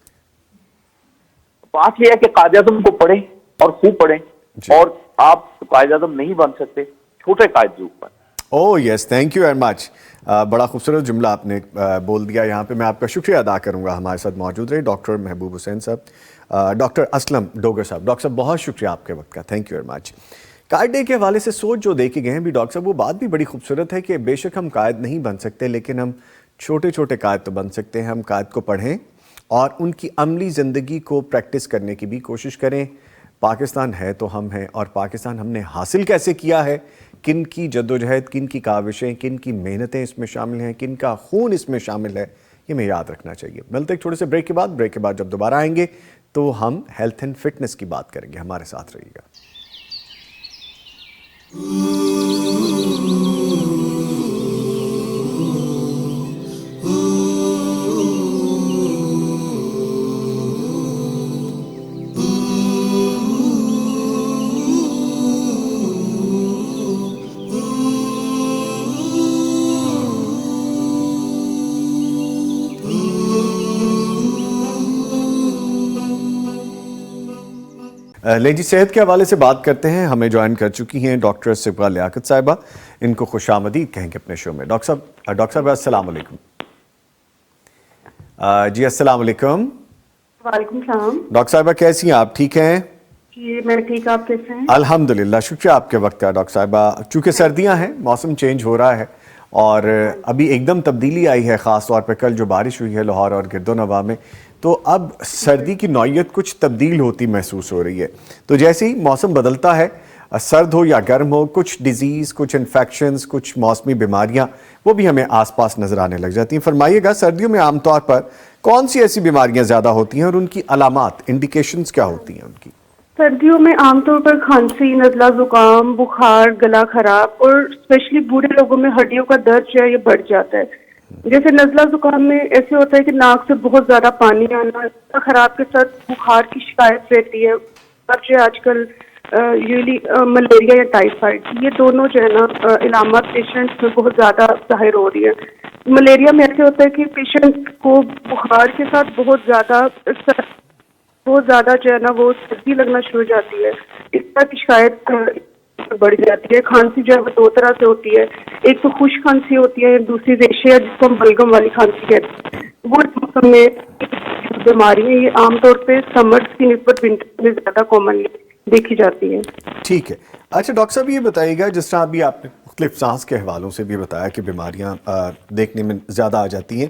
بات یہ ہے کہ قائد اعظم کو پڑھیں اور خوب پڑھیں, اور آپ قائد اعظم نہیں بن سکتے, چھوٹے قائد ضرور بن. اوہ یس, تھینک یو ویری مچ. بڑا خوبصورت جملہ آپ نے بول دیا یہاں پہ. میں آپ کا شکریہ ادا کروں گا. ہمارے ساتھ موجود رہے ڈاکٹر محبوب حسین صاحب, ڈاکٹر اسلم ڈوگر صاحب. ڈاکٹر صاحب بہت شکریہ آپ کے وقت کا, thank you very much. Quaid day کے حوالے سے سوچ جو دے کے گئے ہیں بھی ڈاکٹر صاحب, وہ بات بھی بڑی خوبصورت ہے کہ بے شک ہم قائد نہیں بن سکتے لیکن ہم چھوٹے چھوٹے قائد تو بن سکتے ہیں. ہم قائد کو پڑھیں اور ان کی عملی زندگی کو پریکٹس کرنے کی بھی کوشش کریں. پاکستان ہے تو ہم ہیں, اور پاکستان ہم نے حاصل کیسے کیا ہے, کن کی جدوجہد, کن کی کاوشیں, کن کی محنتیں اس میں شامل ہیں, کن کا خون اس میں شامل ہے, یہ ہمیں یاد رکھنا چاہیے. ملتے ہیں تھوڑے سے بریک کے بعد جب دوبارہ آئیں گے تو ہم ہیلتھ اینڈ فٹنس کی بات کریں گے. ہمارے ساتھ رہیے گا. لے جی, صحت کے حوالے سے بات کرتے ہیں. ہمیں جوائن کر چکی ہیں ڈاکٹر صبغہ لیاقت صاحبہ. ان کو خوش آمدید کہیں گے اپنے شو میں. ڈاکٹر صاحب السلام علیکم. جی السلام علیکم. وعلیکم السلام. ڈاکٹر صاحبہ کیسی ہیں آپ, ٹھیک ہیں؟ جی میں ٹھیک, آپ کیسے ہیں؟ الحمدللہ, شکریہ آپ کے وقت کا. ڈاکٹر صاحبہ چونکہ سردیاں ہیں, موسم چینج ہو رہا ہے اور ابھی ایک دم تبدیلی آئی ہے, خاص طور پہ کل جو بارش ہوئی ہے لاہور اور گرد و نواح میں, تو اب سردی کی نوعیت کچھ تبدیل ہوتی محسوس ہو رہی ہے. تو جیسے ہی موسم بدلتا ہے, سرد ہو یا گرم ہو, کچھ ڈیزیز, کچھ انفیکشنز, کچھ موسمی بیماریاں وہ بھی ہمیں آس پاس نظر آنے لگ جاتی ہیں. فرمائیے گا سردیوں میں عام طور پر کون سی ایسی بیماریاں زیادہ ہوتی ہیں اور ان کی علامات, انڈیکیشنز کیا ہوتی ہیں ان کی؟ سردیوں میں عام طور پر کھانسی, نزلہ, زکام, بخار, گلا خراب, اور اسپیشلی بوڑھے لوگوں میں ہڈیوں کا درد جو ہے یہ بڑھ جاتا ہے. جیسے نزلہ زکام میں ایسے ہوتا ہے کہ ناک سے بہت زیادہ پانی آنا, گلا خراب کے ساتھ بخار کی شکایت رہتی ہے. اب جو آج کل یوزلی ملیریا یا ٹائیفائڈ، یہ دونوں جو ہے نا علامات پیشنٹ میں بہت زیادہ ظاہر ہو رہی ہے. ملیریا میں ایسے ہوتا ہے کہ پیشنٹ کو بخار کے ساتھ بہت زیادہ جو ہے نا وہ سردی لگنا شروع ہو جاتی ہے. اس طرح کی شکایت بڑھ جاتی ہے. کھانسی جو ہے وہ دو طرح سے ہوتی ہے، ایک تو خشک کھانسی ہوتی ہے، دوسری ریشیا جس کو ہم بلگم والی کھانسی کہتے ہیں. وہ اس موسم میں بیماری ہے، یہ عام طور پہ سمرز کی نسبت ونٹر میں زیادہ کامنلی دیکھی جاتی ہے. ٹھیک ہے. اچھا ڈاکٹر صاحب یہ بتائیے گا، جس طرح ابھی آپ نے مختلف سانس کے حوالوں سے بھی بتایا کہ بیماریاں دیکھنے میں زیادہ آ جاتی ہیں،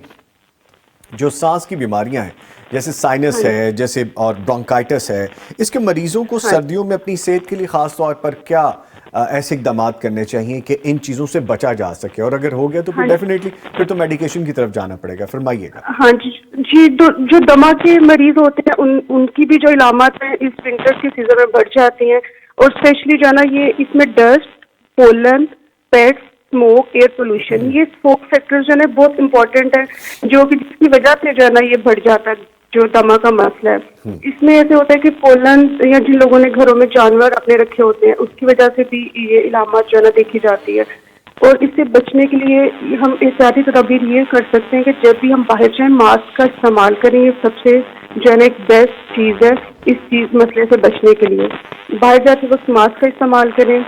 جو سانس کی بیماریاں ہیں جیسے سائنس ہے جیسے اور برونکائٹس ہے، اس کے مریضوں کو سردیوں میں اپنی صحت کے لیے خاص طور پر کیا ایسے اقدامات کرنے چاہیے کہ ان چیزوں سے بچا جا سکے، اور اگر ہو گیا تو پھر ڈیفینیٹلی پھر تو میڈیکیشن کی طرف جانا پڑے گا؟ فرمائیے گا. ہاں جی جو دما کے مریض ہوتے ہیں ان کی بھی جو علامات ہیں اس ونٹر کی سیزن میں بڑھ جاتی ہیں، اور اسپیشلی جو ہے نا یہ اس میں dust, pollen, pets, smoke, air pollution, یہ اسموک فیکٹر جو ہے بہت امپورٹنٹ ہے، جو کہ جس کی وجہ سے جو ہے نا یہ بڑھ جاتا ہے جو دما کا مسئلہ ہے. اس میں ایسے ہوتا ہے کہ پولن یا جن لوگوں نے گھروں میں جانور اپنے رکھے ہوتے ہیں اس کی وجہ سے بھی یہ علامات جو ہے نا دیکھی جاتی ہے. اور اس سے بچنے کے لیے ہم احتیاطی تدابیر یہ کر سکتے ہیں کہ جب بھی ہم باہر جائیں ماسک کا استعمال کریں. یہ سب سے جو ہے نا ایک بیسٹ چیز ہے اس مسئلے سے بچنے کے لیے. باہر جاتے وقت ماسک کا استعمال کریں.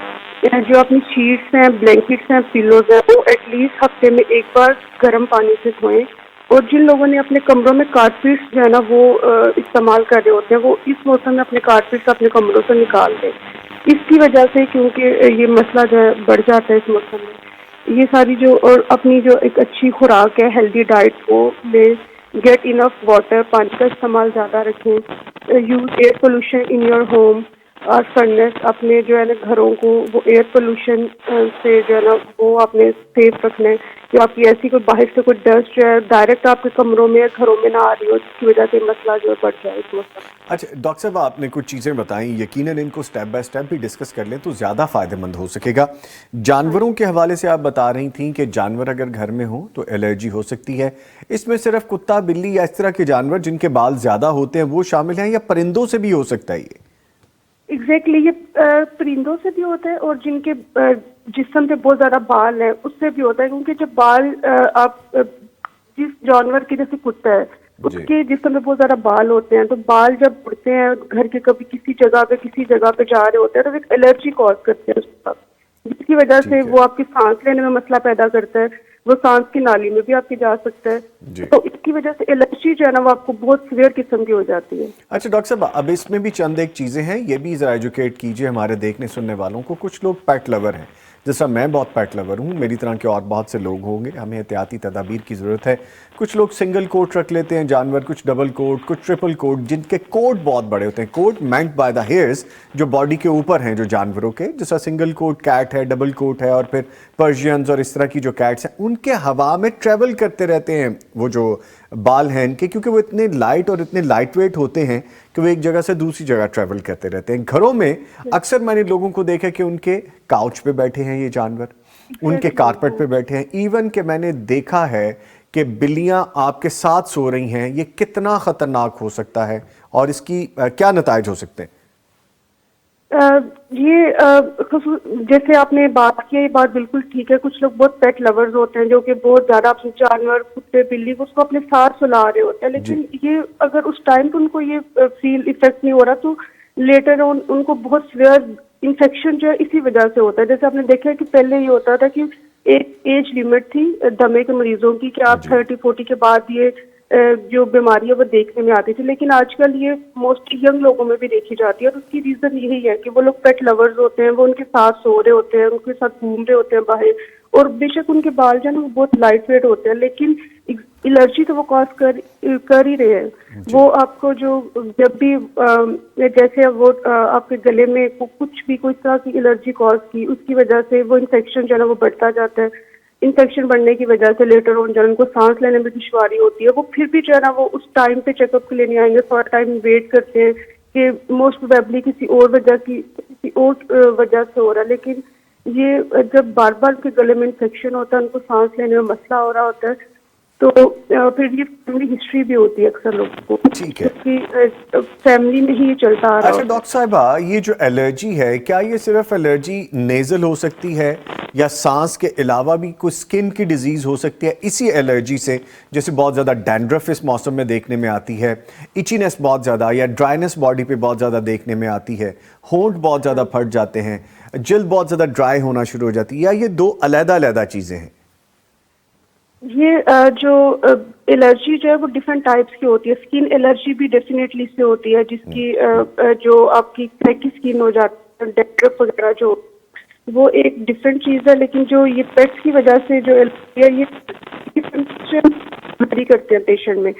جو اپنی شیٹس ہیں، بلینکٹس ہیں، پیلوز ہیں، وہ ایٹ لیسٹ ہفتے میں ایک بار گرم پانی سے دھوئیں. اور جن لوگوں نے اپنے کمروں میں کارپیٹس جو ہے نا وہ استعمال کر رہے ہوتے ہیں وہ اس موسم میں اپنے کارپیٹس اپنے کمروں سے نکال دیں. اس کی وجہ سے کیونکہ یہ مسئلہ جو ہے بڑھ جاتا ہے اس موسم میں. یہ ساری جو اور اپنی جو ایک اچھی خوراک ہے، ہیلدی ڈائٹ کو لے، گیٹ انف واٹر، پانی کا استعمال زیادہ رکھیں. Use air pollution in your home اور فرنس، اپنے جو ہے نا گھروں کو وہ ایئر پولوشن سے جو ہے نا وہ اپنے سیف رکھنا ہے کہ آپ کی ایسی کوئی باہر سے کوئی ڈسٹ جو ہے ڈائریکٹ آپ کے کمروں میں یا گھروں میں نہ آ رہی ہو جس کی وجہ سے مسئلہ جو ہے بڑھ جائے اس موسم. اچھا ڈاکٹر صاحب آپ نے کچھ چیزیں بتائیں، یقیناً ان کو سٹیپ بائی سٹیپ بھی ڈسکس کر لیں تو زیادہ فائدہ مند ہو سکے گا. جانوروں کے حوالے سے آپ بتا رہی تھیں کہ جانور اگر گھر میں ہوں تو الرجی ہو سکتی ہے. اس میں صرف کتا، بلی یا اس طرح کے جانور جن کے بال زیادہ ہوتے ہیں وہ شامل ہیں، یا پرندوں سے بھی ہو سکتا ہے یہ؟ ایگزیکٹلی یہ پرندوں سے بھی ہوتا ہے اور جن کے جسم پہ بہت زیادہ بال ہیں اس سے بھی ہوتا ہے. کیونکہ جب بال آپ جس جانور کے جیسے کتا ہے اس کے جسم میں بہت زیادہ بال ہوتے ہیں، تو بال جب اڑتے ہیں گھر کے کبھی کسی جگہ پہ جا رہے ہوتے ہیں تو ایک الرجی کاز کرتے ہیں اس پر، جس کی وجہ سے وہ آپ کی سانس لینے میں مسئلہ پیدا کرتا ہے. وہ سانس کی نالی میں بھی آپ کی جا سکتا ہے. تو اس کی وجہ سے الرجی جو ہے نا وہ آپ کو بہت سیویئر قسم کی ہو جاتی ہے. اچھا ڈاکٹر صاحب اب اس میں بھی چند ایک چیزیں ہیں، یہ بھی ذرا ایجوکیٹ کیجئے ہمارے دیکھنے سننے والوں کو. کچھ لوگ پیٹ لور ہیں، جیسا میں بہت پیٹ لور ہوں، میری طرح کے اور بہت سے لوگ ہوں گے. ہمیں احتیاطی تدابیر کی ضرورت ہے. کچھ لوگ سنگل کوٹ رکھ لیتے ہیں جانور، کچھ ڈبل کوٹ، کچھ ٹرپل کوٹ، جن کے کوٹ بہت بڑے ہوتے ہیں. کوٹ مینٹ بائی دا ہیئرز، جو باڈی کے اوپر ہیں جو جانوروں کے، جیسا سنگل کوٹ کیٹ ہے، ڈبل کوٹ ہے، اور پھر پرشینز اور اس طرح کی جو کیٹس ہیں ان کے ہوا میں ٹریول کرتے رہتے ہیں وہ جو بال ہیں ان کے، کیونکہ وہ اتنے لائٹ اور اتنے لائٹ ویٹ ہوتے ہیں کہ وہ ایک جگہ سے دوسری جگہ ٹریول کرتے رہتے ہیں. گھروں میں اکثر میں نے لوگوں کو دیکھا کہ ان کے کاؤچ پہ بیٹھے ہیں یہ جانور، ان کے کارپٹ پہ بیٹھے ہیں. ایون کہ میں نے دیکھا ہے کہ بلیاں آپ کے ساتھ سو رہی ہیں. یہ کتنا خطرناک ہو سکتا ہے اور اس کی کیا نتائج ہو سکتے ہیں؟ یہ جیسے آپ نے بات کی، یہ بات بالکل ٹھیک ہے. کچھ لوگ بہت پیٹ لورز ہوتے ہیں جو کہ بہت زیادہ اپنے جانور، کتے، بلی کو اس کو اپنے ساتھ سلا رہے ہوتے ہیں، لیکن یہ اگر اس ٹائم پہ ان کو یہ فیل افیکٹ نہیں ہو رہا تو لیٹر آن ان کو بہت سیویئر انفیکشن جو ہے اسی وجہ سے ہوتا ہے. جیسے آپ نے دیکھا ہے کہ پہلے یہ ہوتا تھا کہ ایک ایج لیمٹ تھی دمے کے مریضوں کی کہ آپ 30-40 کے بعد یہ جو بیماری ہے وہ دیکھنے میں آتی تھی، لیکن آج کل یہ موسٹلی ینگ لوگوں میں بھی دیکھی جاتی ہے. اور اس کی ریزن یہی ہے کہ وہ لوگ پیٹ لورز ہوتے ہیں، وہ ان کے ساتھ سو رہے ہوتے ہیں، ان کے ساتھ گھوم رہے ہوتے ہیں باہر، اور بے شک ان کے بال جو ہے نا وہ بہت لائٹ ویٹ ہوتے ہیں، لیکن الرجی تو وہ کاز کر ہی رہے ہیں. وہ آپ کو جو جب بھی جیسے وہ آپ کے گلے میں کچھ بھی کوئی طرح کی الرجی کاز کی، اس کی وجہ سے وہ انفیکشن جو ہے نا وہ بڑھتا جاتا ہے. انفیکشن بڑھنے کی وجہ سے لیٹر آن جو ان کو سانس لینے میں دشواری ہوتی ہے. وہ پھر بھی جو ہے نا وہ اس ٹائم پہ چیک اپ کے لیے نہیں آئیں گے، تھوڑا ٹائم ویٹ کرتے ہیں کہ موسٹ پروبیبلی کسی اور وجہ سے ہو رہا ہے. لیکن یہ جب بار بار کے گلے میں انفیکشن ہوتا ہے، ان کو سانس لینے میں مسئلہ ہو رہا ہوتا ہے، تو پھر یہ فیملی ہسٹری بھی ہوتی ہے اکثر لوگوں کو، ٹھیک ہے، کیونکہ فیملی میں ہی یہ چلتا آ رہا اچھا ڈاکٹر صاحبہ، یہ جو الرجی ہے کیا یہ صرف الرجی نیزل ہو سکتی ہے یا سانس کے علاوہ بھی کوئی سکن کی ڈیزیز ہو سکتی ہے اسی الرجی سے؟ جیسے بہت زیادہ ڈینڈرف اس موسم میں دیکھنے میں آتی ہے، ایچینس بہت زیادہ یا ڈرائنس باڈی پہ بہت زیادہ دیکھنے میں آتی ہے، ہونٹ بہت زیادہ پھٹ جاتے ہیں، جلد بہت زیادہ ڈرائی ہونا شروع ہو جاتی ہے، یا یہ دو علیحدہ علیحدہ چیزیں ہیں؟ یہ جو الرجی جو ہے وہ ڈفرینٹ ٹائپس کی ہوتی ہے. اسکن الرجی بھی ڈیفینیٹلی سے ہوتی ہے، جس کی جو آپ کی کریکی اسکن ہو جاتی ہے، ڈینڈرف وغیرہ جو وہ ایک ڈفرینٹ چیز ہے. لیکن جو یہ پیٹس کی وجہ سے جو الرجی ہے یہ بھری کرتے ہیں پیشنٹ میں.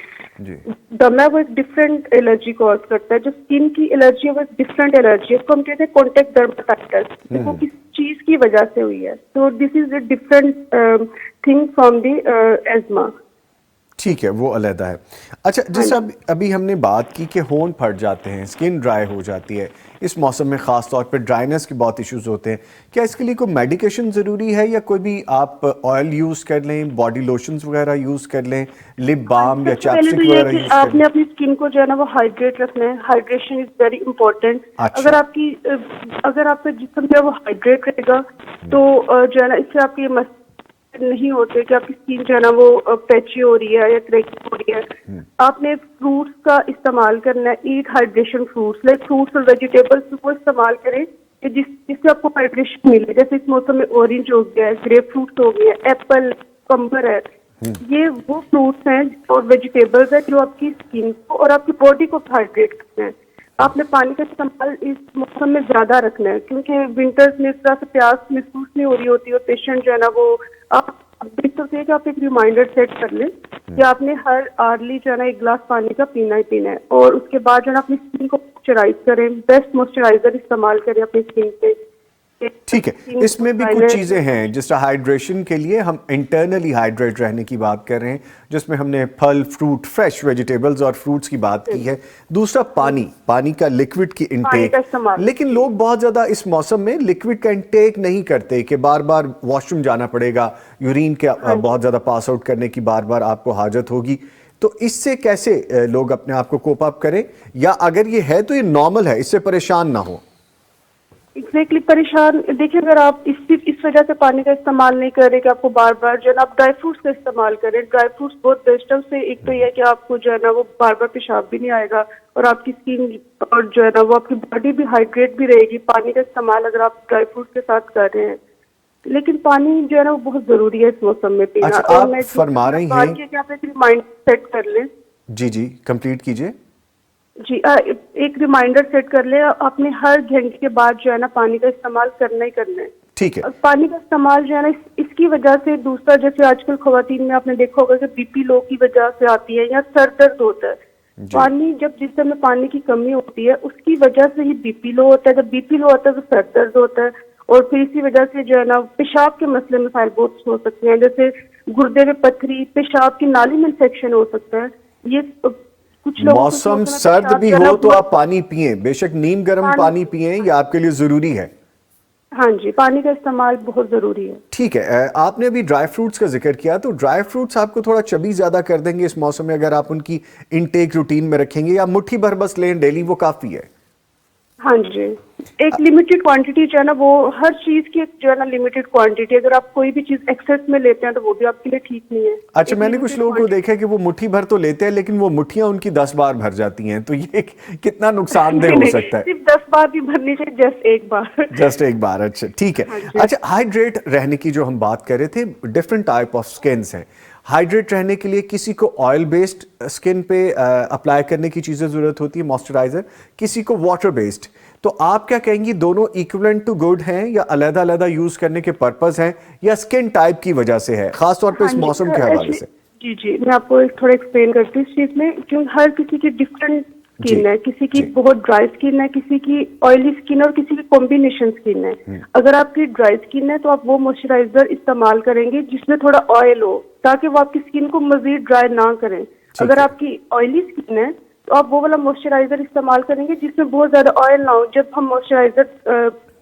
دمہ وہ ایک ڈفرینٹ الرجی کاز کرتا ہے. جو اسکن کی الرجی ہے وہ ایک ڈفرینٹ الرجی ہے، اس کو ہم کہتے ہیں کانٹیکٹ ڈرماٹائٹس. وہ کس چیز کی وجہ سے ہوئی ہے. تو this is a different thing from the ایزما. ٹھیک ہے، وہ علیحدہ ہے. اچھا جیسے ابھی ہم نے بات کی کہ ہونٹ پھٹ جاتے ہیں، اسکن ڈرائی ہو جاتی ہے اس موسم میں، خاص طور پہ ڈرائنس کے بہت ایشوز ہوتے ہیں، کیا اس کے لیے کوئی میڈیکیشن ضروری ہے یا کوئی بھی آپ آئل یوز کر لیں، باڈی لوشنز وغیرہ یوز کر لیں، لپ بام یا چاپسٹک وغیرہ یوز کر آپ لیں؟ نے اپنی اسکن کو جو ہے نا وہ ہائیڈریٹ رکھنا ہے. Hydration is very important. اگر آپ کا جسم جو ہے وہ ہائیڈریٹ رہے گا تو جو ہے نا اس سے آپ کی نہیں ہوتے کہ آپ کی اسکن جو ہے نا وہ پیچی ہو رہی ہے یا کریکی ہو رہی ہے. آپ نے فروٹس کا استعمال کرنا ہے. Eat hydration fruits, like fruits اور ویجیٹیبلس کو استعمال کریں کہ جس سے آپ کو ہائیڈریشن ملے. جیسے اس موسم میں اورنج ہو گیا ہے، گریپ فروٹس ہو گئے، ایپل، کمبر ہے. یہ وہ فروٹس ہیں اور ویجیٹیبلس ہیں جو آپ کی اسکن کو اور آپ کی باڈی کو ہائیڈریٹ کرتے ہیں. آپ نے پانی کا استعمال اس موسم میں زیادہ رکھنا ہے کیونکہ ونٹرز میں اس طرح سے پیاس محسوس نہیں ہو رہی ہوتی اور پیشنٹ جو ہے نا وہ آپ بہتر سے کہ آپ ایک ریمائنڈر سیٹ کر لیں کہ آپ نے ہر آرلی جو ہے نا ایک گلاس پانی کا پینا ہی پینا ہے. اور اس کے بعد جو ہے نا اپنی اسکن کو موئسچرائز کریں. بیسٹ موئسچرائزر استعمال کریں اپنی اسکن پہ. ٹھیک ہے، اس میں بھی کچھ چیزیں ہیں جس طرح ہائیڈریشن کے لیے ہم انٹرنلی ہائیڈریٹ رہنے کی بات کر رہے ہیں، جس میں ہم نے پھل، فروٹ، فریش ویجیٹیبلز اور فروٹس کی بات کی ہے. دوسرا پانی کا لکوڈ کی انٹیک. لیکن لوگ بہت زیادہ اس موسم میں لکوڈ کا انٹیک نہیں کرتے کہ بار بار واش روم جانا پڑے گا، یورین کے بہت زیادہ پاس آؤٹ کرنے کی بار بار آپ کو حاجت ہوگی. تو اس سے کیسے لوگ اپنے آپ کو کوپ اپ کریں، یا اگر یہ ہے تو یہ نارمل ہے، اس سے پریشان نہ ہو؟ ایگزیکٹلی پریشان دیکھیں، اگر آپ اس وجہ سے پانی کا استعمال نہیں کر رہے کہ آپ کو بار بار جو ہے نا آپ ڈرائی فروٹس کا استعمال کریں. ڈرائی فروٹس بہت بیسٹ ہے. اس سے ایک تو یہ ہے کہ آپ کو جو ہے نا وہ بار بار پیشاب بھی نہیں آئے گا اور آپ کی اسکن اور جو ہے نا وہ آپ کی باڈی بھی ہائیڈریٹ بھی رہے گی. پانی کا استعمال اگر آپ ڈرائی فروٹس کے ساتھ کر رہے ہیں، لیکن پانی جو ہے نا وہ بہت ضروری ہے اس موسم میں پینا. اچھا آپ فرما رہی ہیں کہ آپ ایک ریمائنڈر سیٹ کر لیں. جی کمپلیٹ کیجئے. جی ایک ریمائنڈر سیٹ کر لیں. آپ نے ہر گھنٹے کے بعد جو ہے نا پانی کا استعمال کرنا ہی کرنا ہے. ٹھیک ہے. پانی کا استعمال جو ہے نا اس کی وجہ سے دوسرا، جیسے آج کل خواتین میں آپ نے دیکھا ہوگا کہ بی پی لو کی وجہ سے آتی ہے یا سر درد ہوتا ہے. پانی جب جسم میں پانی کی کمی ہوتی ہے اس کی وجہ سے ہی بی پی لو ہوتا ہے. جب بی پی لو ہوتا ہے تو سر درد ہوتا ہے. اور پھر اسی وجہ سے جو ہے نا پیشاب کے مسئلے مسائل بہت ہو سکتے ہیں، جیسے گردے میں پتھری، پیشاب کی نالی میں انفیکشن ہو سکتا ہے. یہ موسم سرد بھی ہو تو آپ پانی پئیں، بے شک نیم گرم پانی پئیں، یہ آپ کے لیے ضروری ہے. ہاں جی، پانی کا استعمال بہت ضروری ہے. ٹھیک ہے. آپ نے ابھی ڈرائی فروٹس کا ذکر کیا، تو ڈرائی فروٹس آپ کو تھوڑا چبی زیادہ کر دیں گے اس موسم میں اگر آپ ان کی انٹیک روٹین میں رکھیں گے، یا مٹھی بھر بس لیں ڈیلی وہ کافی ہے؟ ہاں جی، ایک لمیٹڈ کوانٹٹی جو ہے نا وہ ہر چیز کی جو ہے نا لمیٹڈ کوانٹٹی. اگر آپ کوئی بھی چیز ایکسس میں لیتے ہیں تو وہ بھی آپ کے لیے ٹھیک نہیں ہے. اچھا میں نے کچھ لوگوں کو دیکھا کہ وہ مٹھی بھر تو لیتے ہیں لیکن وہ مٹھیاں ان کی 10 بار بھر جاتی ہیں، تو یہ کتنا نقصان دہ ہو سکتا ہے؟ صرف 10 بار بھی بھرنی چاہیے، جسٹ ایک بار. اچھا ٹھیک ہے. اچھا ہائیڈریٹ رہنے کی جو ہم بات کر رہے تھے، ڈفرنٹ ٹائپ آف سکنز ہیں. ہائیڈریٹ رہنے کے لیے کسی کو آئل بیسڈ سکن پہ اپلائی کرنے کی چیزیں ضرورت ہوتی ہے، موئسچرائزر، کسی کو واٹر بیسڈ. تو آپ کیا کہیں گی، دونوں ایکویلنٹ ٹو گڈ ہیں یا علیحدہ علیحدہ یوز کرنے کے پرپز ہیں، یا سکن ٹائپ کی وجہ سے ہے، خاص طور پہ اس موسم کے حوالے سے؟ جی میں آپ کو تھوڑا ایکسپلین کرتی ہوں اس چیز میں، کیونکہ ہر کسی کی ڈفرینٹ اسکن ہے. کسی کی بہت ڈرائی اسکن ہے، کسی کی آئلی اسکن ہے، اور کسی کی کمبینیشن اسکن ہے. اگر آپ کی ڈرائی اسکن ہے تو آپ وہ موئسچرائزر استعمال کریں گے جس میں تھوڑا آئل ہو، تاکہ وہ آپ کی اسکن کو مزید ڈرائی نہ کریں. اگر آپ کی آئلی اسکن ہے تو آپ وہ والا موئسچرائزر استعمال کریں گے جس میں بہت زیادہ آئل نہ ہو. جب ہم موئسچرائزر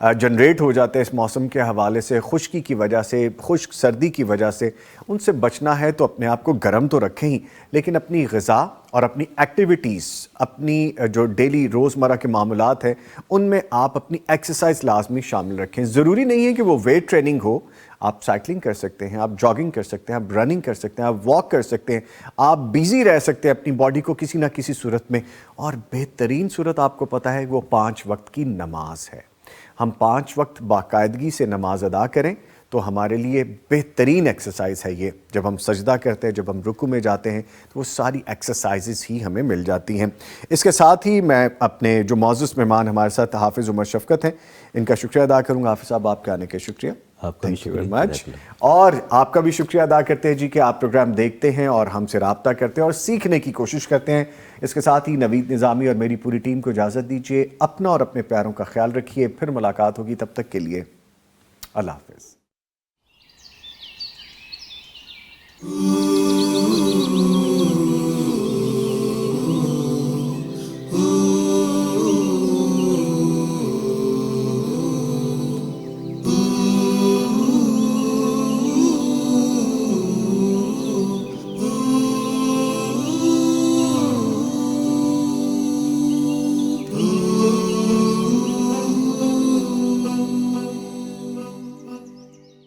جنریٹ ہو جاتے ہیں اس موسم کے حوالے سے، خشکی کی وجہ سے، خشک سردی کی وجہ سے، ان سے بچنا ہے تو اپنے آپ کو گرم تو رکھیں ہی، لیکن اپنی غذا اور اپنی ایکٹیویٹیز، اپنی جو ڈیلی روزمرہ کے معاملات ہیں ان میں آپ اپنی ایکسرسائز لازمی شامل رکھیں۔ ضروری نہیں ہے کہ وہ ویٹ ٹریننگ ہو، آپ سائیکلنگ کر سکتے ہیں، آپ جاگنگ کر سکتے ہیں، آپ رننگ کر سکتے ہیں، آپ واک کر سکتے ہیں، آپ بیزی رہ سکتے ہیں اپنی باڈی کو کسی نہ کسی صورت میں، اور بہترین صورت آپ کو پتہ ہے وہ 5 وقت کی نماز ہے۔ ہم 5 وقت باقاعدگی سے نماز ادا کریں تو ہمارے لیے بہترین ایکسرسائز ہے یہ۔ جب ہم سجدہ کرتے ہیں، جب ہم رکوع میں جاتے ہیں تو وہ ساری ایکسرسائزز ہی ہمیں مل جاتی ہیں۔ اس کے ساتھ ہی میں اپنے جو معزز مہمان ہمارے ساتھ حافظ عمر شفقت ہیں، ان کا شکریہ ادا کروں گا۔ حافظ صاحب، آپ کے آنے کے شکریہ، تھینک یو ویری مچ۔ اور آپ کا بھی شکریہ ادا کرتے ہیں جی کہ آپ پروگرام دیکھتے ہیں اور ہم سے رابطہ کرتے ہیں اور سیکھنے کی کوشش کرتے ہیں۔ اس کے ساتھ ہی نوید نظامی اور میری پوری ٹیم کو اجازت دیجیے۔ اپنا اور اپنے پیاروں کا خیال رکھیے، پھر ملاقات ہوگی، تب تک کے لیے اللہ حافظ۔